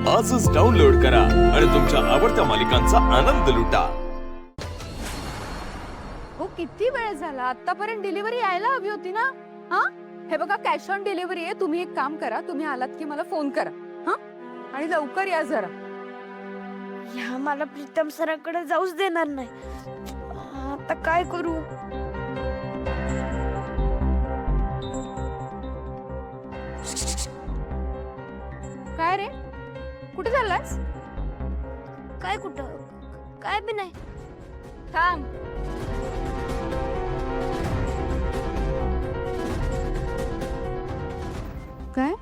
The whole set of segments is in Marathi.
आजच डाउनलोड करा आणि तुमच्या आवडत्या मालिकांचा आनंद लुटा। हो किती वेळ झाला, आतापर्यंत डिलिव्हरी यायला हवी होती ना। हा हे बघा, कॅश ऑन डिलिव्हरी आहे। तुम्ही एक काम करा, तुम्ही आलात की मला फोन करा हा, आणि लवकर या जरा। ह्या मला प्रीतम सरांकडे जाऊच देणार नाही। आता काय करू? काय रे, कुठे चाललास? काय कुठं काय बी नाही। थांब, काय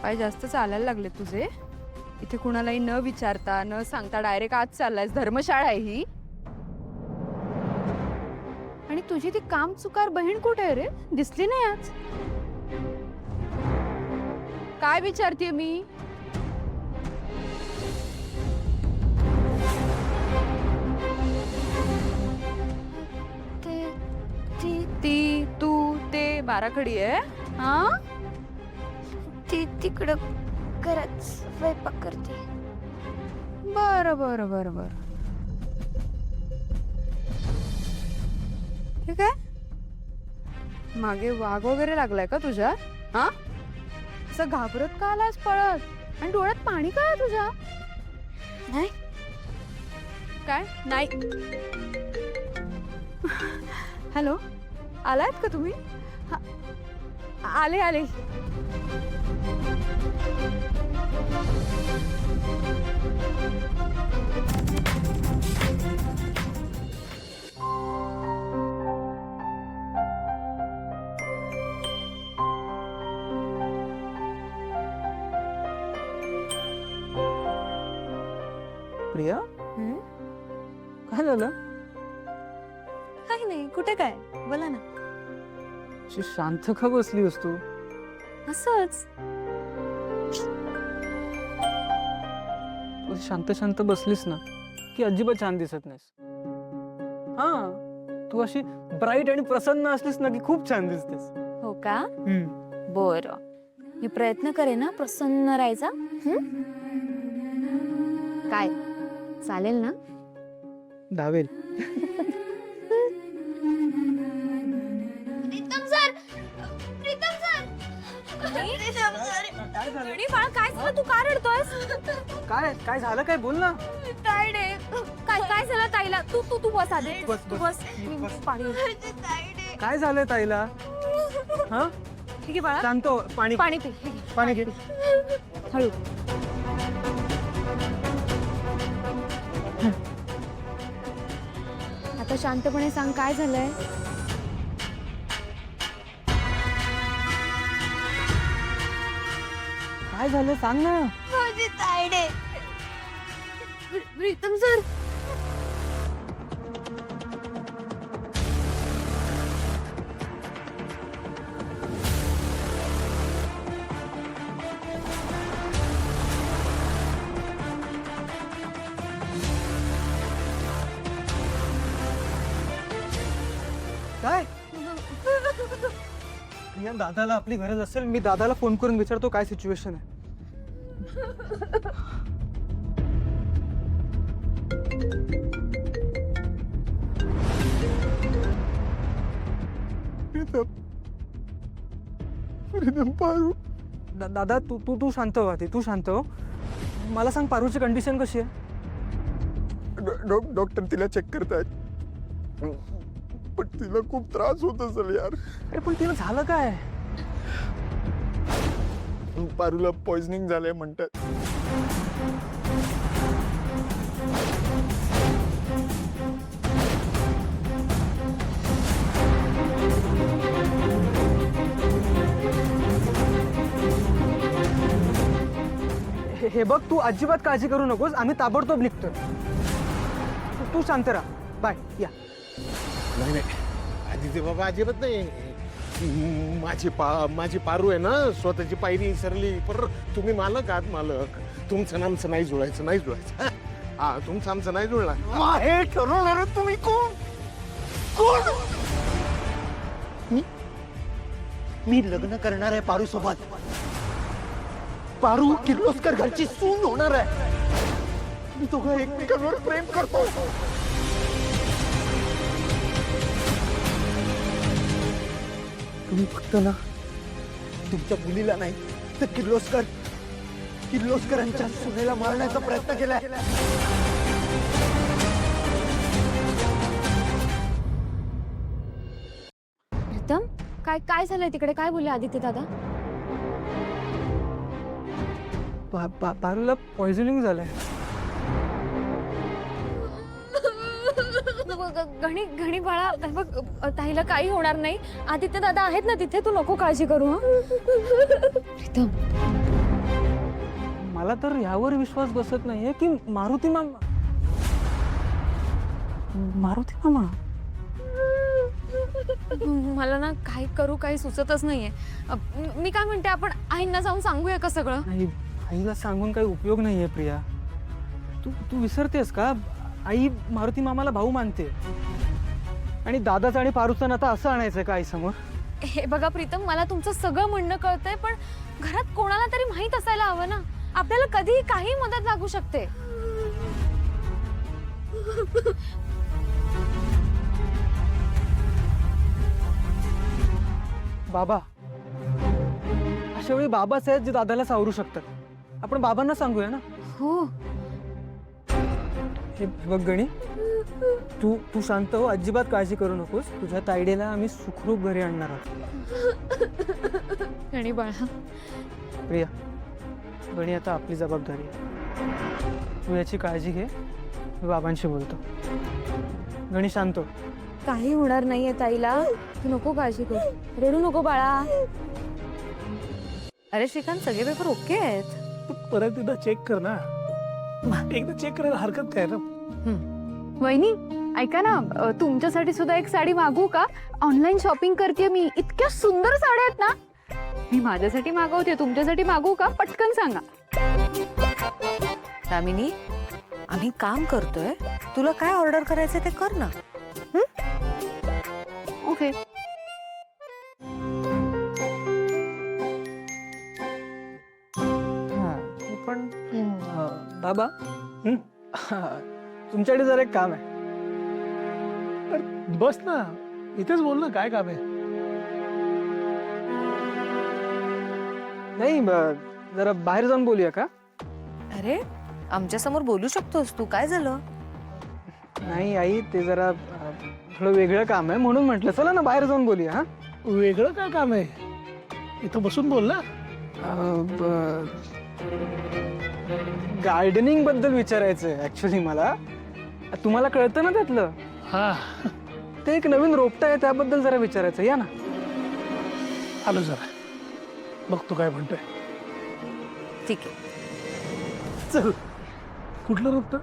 पाय जास्त चालायला लागले तुझे? इथे कुणालाही न विचारता न सांगता डायरेक्ट आज चाललायस? धर्मशाळा आहे ही? आणि तुझी ती काम चुकार बहीण कुठे आहे रे? दिसली नाही आज। काय विचारते मी? ती तू ते बाराखडी आहे हा? ती तिकडं घरात स्वयंपाक करते। बर बर बर बर, ठीक आहे। मागे वाघ वगैरे लागलाय का तुझ्या? हा, असं घाबरत का आलास पळत? आणि डोळ्यात पाणी काय आहे तुझ्या? नाही काय नाही? हॅलो, आलायत का तुम्ही? आले आले। प्रिया, काय झालं? काही नाही। कुठे काय, बोला ना। अशी शांत का बसली असतो? असंच। शांत शांत बसलीस ना की अजिबात छान दिसत नाहीस। हा, तू अशी ब्राईट आणि प्रसन्न असलीस ना की खूप छान दिसतेस। हो का? बर, मी प्रयत्न करेन ना प्रसन्न राहायचा। काय चालेल ना? धावेल। प्रीतम सर, प्रीतम सर, काय झालं? काय झालं? तू का रडतोयस? काय काय झालं? काय बोल ना। टायर्ड आहे। काय झालं ताईला? तू तू तू बस आधी। बस, तू बस, बस, बस. मी पाणी। काय झालं ताईला? हा, ठीक आहे बाळा, शांत हो. पाणी पाणी पी। पाणी घे। हळू। आता शांतपणे सांग, काय झालंय? काय झालं सांग ना। माझी टायर्ड आहे। प्रीतम सर, काय? प्रिया, दादाला आपली गरज असेल, मी दादाला फोन करून विचारतो काय सिच्युएशन आहे। पारू, दादा तू तू तू शांत हो आधी, तू शांत हो। मला सांग, पारूची कंडिशन कशी आहे? डॉक्टर तिला चेक करतायत, पण तिला खूप त्रास होत असेल यार। अरे पण तिला झालं काय? पारूला पॉइझनिंग झालंय म्हणतात। हे बघ, तू अजिबात काळजी करू नकोस, आम्ही ताबडतोब निघतोय। तू शांत राहा, बाय, या। नाही नाही, आदित्य बाबा अजिबात नाही। माझी पारू आहे ना, स्वतःची पायरी सरली। पर तुम्ही मालक आहात, मालक। तुमचं आमचं नाही जुळायचं, नाही जुळायचं। हा, तुमचं आमचं नाही जुळणार। हे ठरवणार तुम्ही कोण? कोण? मी लग्न करणार आहे पारू सोबत। पारू किर्लोस्कर घरची सून होणार आहे. मी दोघं एकमेकांवर प्रेम करतो. तुम्ही फक्त ना तुमच्या मुलीला नाही तर किर्लोस्करांच्या सुनेला मारण्याचा प्रयत्न केलाय. प्रीतम, काय काय झालंय तिकडे? काय बोलले आदित्य दादा? पारूला पॉइझनिंग झालंय. घणी घणी बाळा, बघ ताईला काही होणार नाही. आदित्य दादा आहेत ना तिथे, तू नको काळजी करू. हं प्रीतम, मला तर यावर विश्वास बसत नाहीये की मारुती मामा मला ना काय करू काही सुचतच नाहीये. मी काय म्हणते, आपण आईंना जाऊन सांगूया का सगळं? आईला सांगून काही उपयोग नाहीये प्रिया. तू विसरतेस का? आई मारुती मामाला भाऊ मानते आणि दादाचं आणि पारूचं नातं असं आणायचं का आई समोर? हे बघा प्रीतम, मला तुमचं सगळं म्हणणं कळतंय, पण घरात कोणाला तरी माहित असायला हवं ना. आपल्याला कधीही काही मदत लागू शकते. बाबा, अशा वेळी बाबाच आहेत जे दादाला सावरू शकतात. आपण बाबांना सांगूया ना. हो, हे बघ गणी, तू शांत हो, अजिबात काळजी करू नकोस. तुझ्या तायडीला आम्ही सुखरूप घरी आणणार आहोत. आणि बाळा, प्रिया, गणी आता आपली जबाबदारी आहे. तू याची काळजी घे. मी बाबांशी बोलतो. गणी शांत हो. काही होणार नाहीये ताईला, तू नको काळजी करू. रडू नको बाळा. अरे श्रीकांत, सगळे पेपर ओके आहेत. परत एकदा चेक कर ना. एकदा चेक करायला हरकत काय ना. वहिनी ऐका ना, तुमच्यासाठी सुद्धा एक साडी मागवू का? ऑनलाईन शॉपिंग करते मी. इतक्या सुंदर साड्या आहेत ना. मी माझ्यासाठी मागवते, तुमच्यासाठी मागवू का? पटकन सांगा. दामिनी, आम्ही काम करतोय, तुला काय ऑर्डर करायचं ते कर ना. ओके. पण बाबा, तुमच्याकडे जरा एक काम आहे. अरे बस ना, इथेच बोल ना, काय काम आहे? नाही, जरा बाहेर जाऊन बोलूया का? अरे, आमच्या समोर बोलू शकतोस तू. काय झालं? नाही आई, ते जरा थोडं वेगळं काम आहे म्हणून म्हटलं चला ना बाहेर जाऊन बोलूया. हा, वेगळं काय काम आहे? इथं बसून बोल ना. गार्डनिंग बद्दल विचारायचंय ऍक्च्युली मला. तुम्हाला कळतं ना त्यातलं? हा, ते एक नवीन रोपटं आहे, त्याबद्दल जरा विचारायचं. या ना. आलो जरा, बघ तू काय म्हणतोय. ठीक आहे. चल, कुठलं रोपट?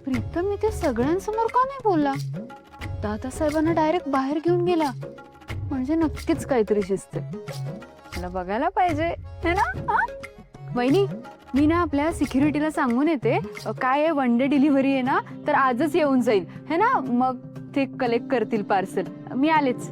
प्रीतम इथे सगळ्यांसमोर का नाही बोलला? दादासाहेबांना डायरेक्ट बाहेर घेऊन गेला म्हणजे नक्कीच काहीतरी शिजते. मला बघायला पाहिजे है ना. वहिनी, मी ना आपल्या सिक्युरिटीला सांगून येते, काय आहे वन डे डिलिव्हरी आहे ना, तर आजच येऊन जाईल है ना. मग ते कलेक्ट करतील पार्सल. मी आलेच.